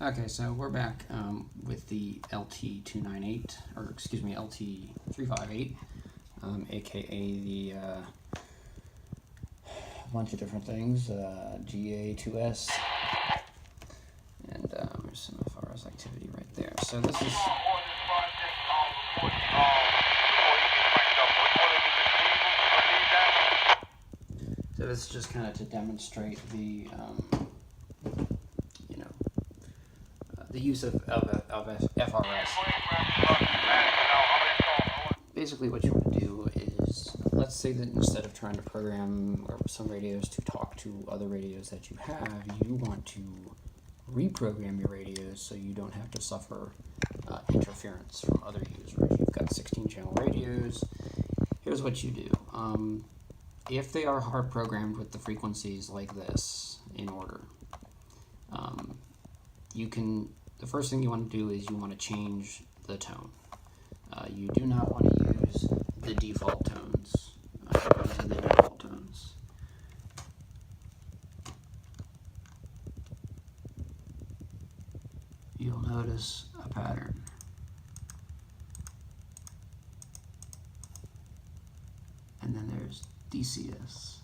Okay, so we're back with the LT298, or excuse me, LT358, aka the bunch of different things, GA2S, and there's some FRS activity right there. So this is just kind of to demonstrate the the use of FRS. Basically what you want to do is, let's say that instead of trying to program some radios to talk to other radios that you have, you want to reprogram your radios so you don't have to suffer interference from other users. You've got 16 channel radios. Here's what you do. If they are hard programmed with the frequencies like this in order, the first thing you want to do is you want to change the tone. You do not want to use the default tones. These are the default tones. You'll notice a pattern. And then there's DCS.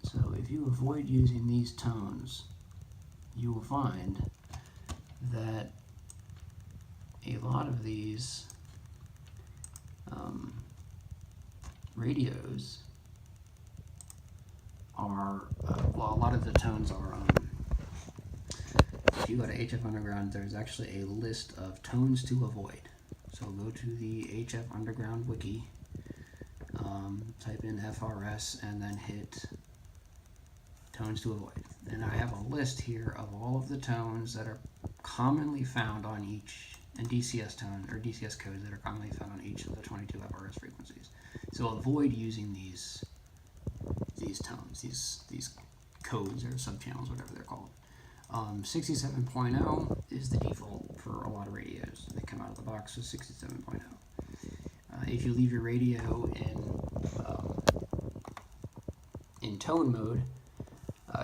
So if you avoid using these tones, you will find that a lot of these radios are, well, a lot of the tones are, if you go to HF Underground, there's actually a list of tones to avoid. So go to the HF Underground wiki, type in FRS, and then hit tones to avoid. And I have a list here of all of the tones that are commonly found on each, and DCS tone, or DCS codes that are commonly found on each of the 22 FRS frequencies. So avoid using these tones, these codes or subchannels, whatever they're called. 67.0 is the default for a lot of radios. They come out of the box with 67.0. If you leave your radio in tone mode,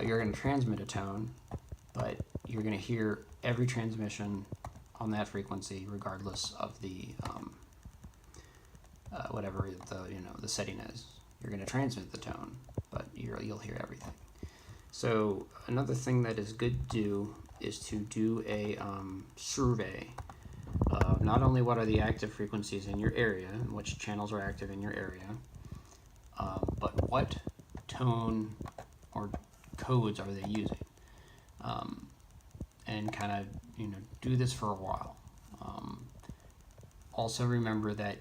you're going to transmit a tone, but you're going to hear every transmission on that frequency, regardless of the whatever the setting is. You're going to transmit the tone, but you'll hear everything. So another thing that is good to do is to do a survey of not only what are the active frequencies in your area and which channels are active in your area, but what tone or codes are they using, and kind of do this for a while. Also remember that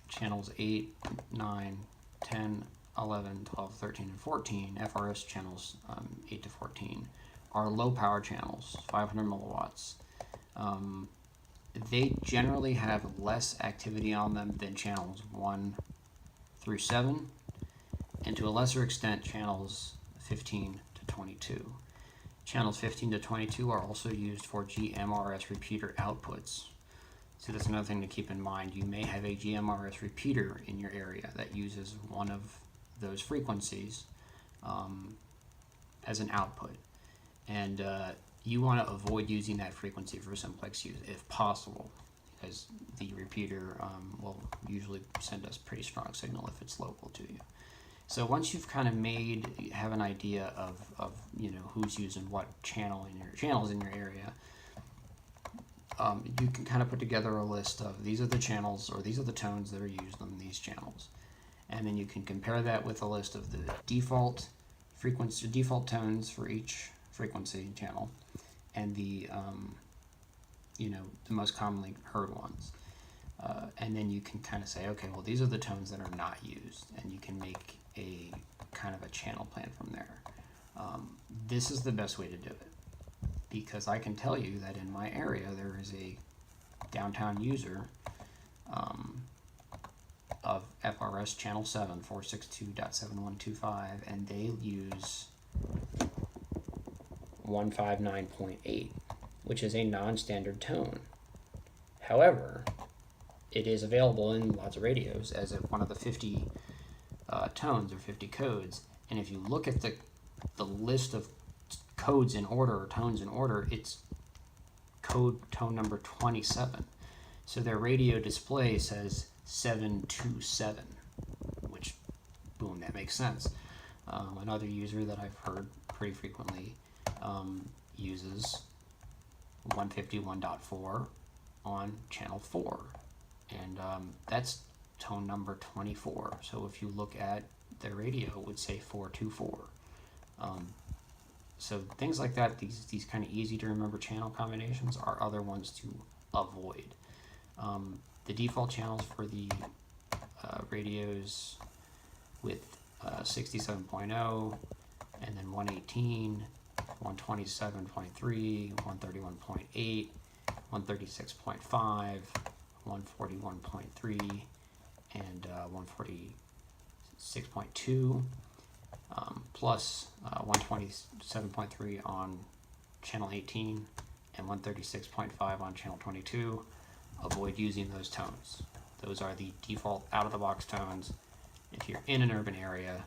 channels 8, 9, 10, 11, 12, 13, and 14, FRS channels 8 to 14, are low power channels, 500 milliwatts. They generally have less activity on them than channels 1 through 7, and to a lesser extent channels 15 to 22. Channels 15 to 22 are also used for GMRS repeater outputs. So that's another thing to keep in mind. You may have a GMRS repeater in your area that uses one of those frequencies as an output, and you want to avoid using that frequency for simplex use if possible, because the repeater will usually send us pretty strong signal if it's local to you. So once you've kind of have an idea of who's using what channels in your area, you can kind of put together a list of these are the channels, or these are the tones that are used on these channels. And then you can compare that with a list of the default frequency, default tones for each frequency channel, and the the most commonly heard ones. And then you can kind of say, okay, well, these are the tones that are not used, and you can make a kind of a channel plan from there. This is the best way to do it, because I can tell you that in my area there is a downtown user of FRS channel 7, 462.7125, and they use 159.8, which is a non-standard tone. However, it is available in lots of radios as one of the 50 tones or 50 codes. And if you look at the list of codes in order or tones in order, it's tone number 27. So their radio display says 727, which, boom, that makes sense. Another user that I've heard pretty frequently uses 151.4 on channel 4, and that's tone number 24. So if you look at their radio, it would say 424. So things like that, these kind of easy to remember channel combinations are other ones to avoid. The default channels for the radios with 67.0 and then 118, 127.3, 131.8, 136.5, 141.3, and 146.2, plus 127.3 on channel 18 and 136.5 on channel 22. Avoid using those tones. Those are the default out-of-the-box tones. If you're in an urban area,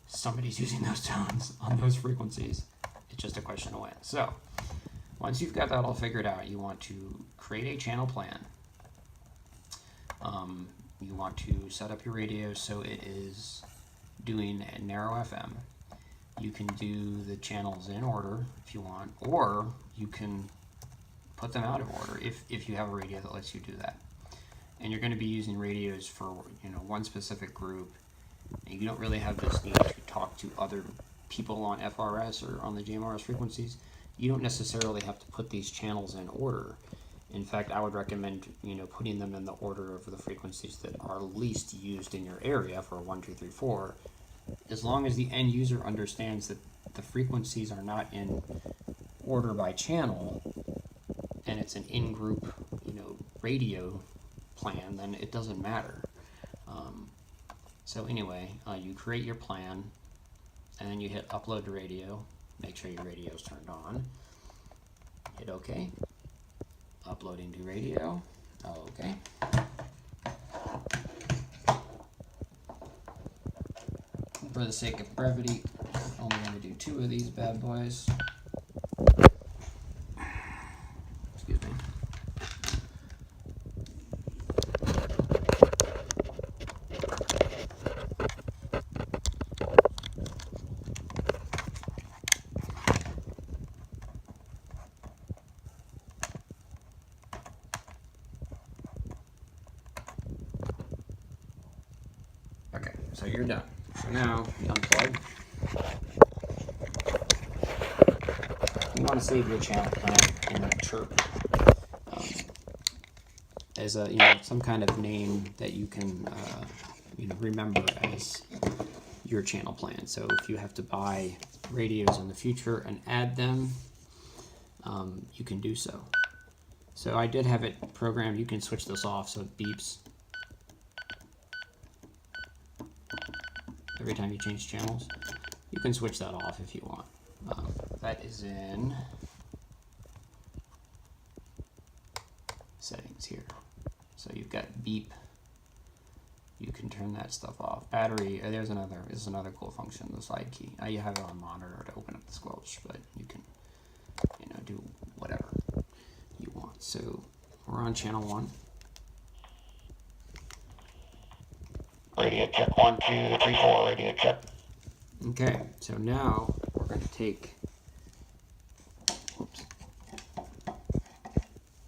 somebody's using those tones on those frequencies. It's just a question of when. So, once you've got that all figured out, you want to create a channel plan. You want to set up your radio so it is doing a narrow FM. You can do the channels in order if you want, or you can put them out of order if you have a radio that lets you do that. And you're going to be using radios for one specific group, and you don't really have this need to talk to other people on FRS or on the GMRS frequencies. You don't necessarily have to put these channels in order. In fact, I would recommend putting them in the order of the frequencies that are least used in your area for 1, 2, 3, 4, as long as the end user understands that the frequencies are not in order by channel and it's an in-group radio plan, then it doesn't matter. So anyway, you create your plan, and then you hit upload to radio. Make sure your radio is turned on. Hit OK. Uploading to radio. OK. For the sake of brevity, I'm only going to do 2 of these bad boys. Excuse me. Okay, so you're done. So now you unplug. You want to save your channel plan in a chirp as some kind of name that you can remember as your channel plan. So if you have to buy radios in the future and add them, you can do so. So I did have it programmed. You can switch this off so it beeps every time you change channels. You can switch that off if you want. That is in settings here. So you've got beep. You can turn that stuff off. Battery. This is another cool function. The slide key. You have it on monitor to open up the squelch, but you can do whatever you want. So we're on channel 1. Radio check 1, 2, 3, 4. Radio check. Okay, so now we're going to take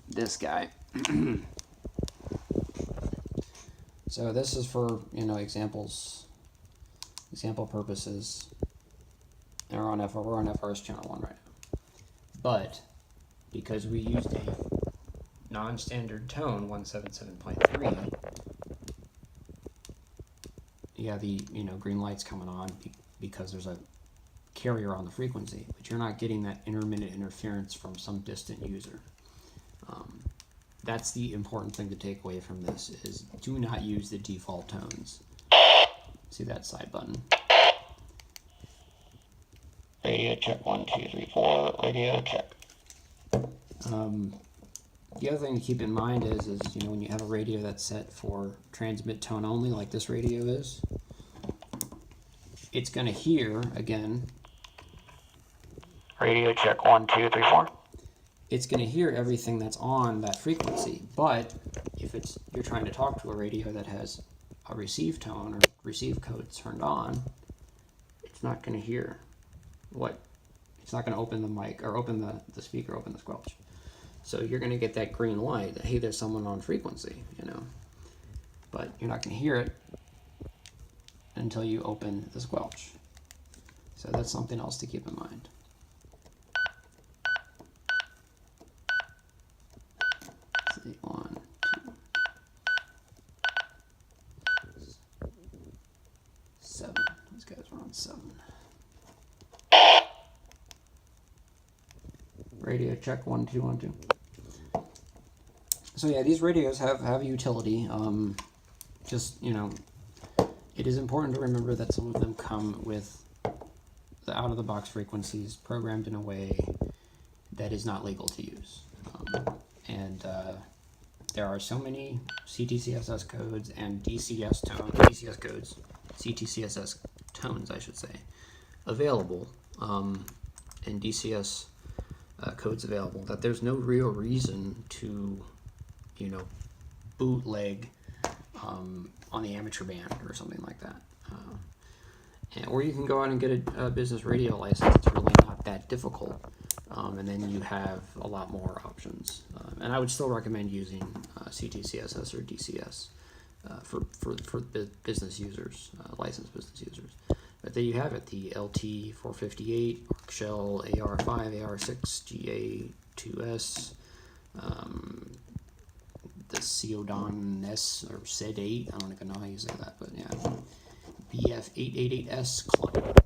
this guy. So this is for example purposes. We're on FRS channel 1 right now, but because we used a non-standard tone 177.3. Yeah, the green light's coming on because there's a carrier on the frequency, but you're not getting that intermittent interference from some distant user. That's the important thing to take away from this, is do not use the default tones. See that side button? Radio check 1, 2, 3, 4. Radio check. The other thing to keep in mind is when you have a radio that's set for transmit tone only, like this radio is, it's going to hear, again, Radio check 1, 2, 3, 4. it's going to hear everything that's on that frequency. But if you're trying to talk to a radio that has a receive tone or receive code turned on, it's not going to hear it's not going to open the mic or open the speaker, open the squelch. So you're going to get that green light that, hey, there's someone on frequency, but you're not going to hear it until you open the squelch. So that's something else to keep in mind. Let's see, 1, 2, 7. These guys are on 7. Radio check 1, 2, 1, 2. So yeah, these radios have utility. It is important to remember that some of them come with the out-of-the-box frequencies programmed in a way that is not legal to use. There are so many CTCSS codes and DCS codes, CTCSS tones, I should say, available, and DCS codes available, that there's no real reason to, bootleg on the amateur band or something like that. Or you can go out and get a business radio license. It's really not that difficult. And then you have a lot more options. And I would still recommend using CTCSS or DCS for business users, licensed business users. But there you have it, the LT458, Shell AR5, AR6, GA2S, the Ceodon S or SED 8, I don't even know how you say that, but yeah, BF888S client.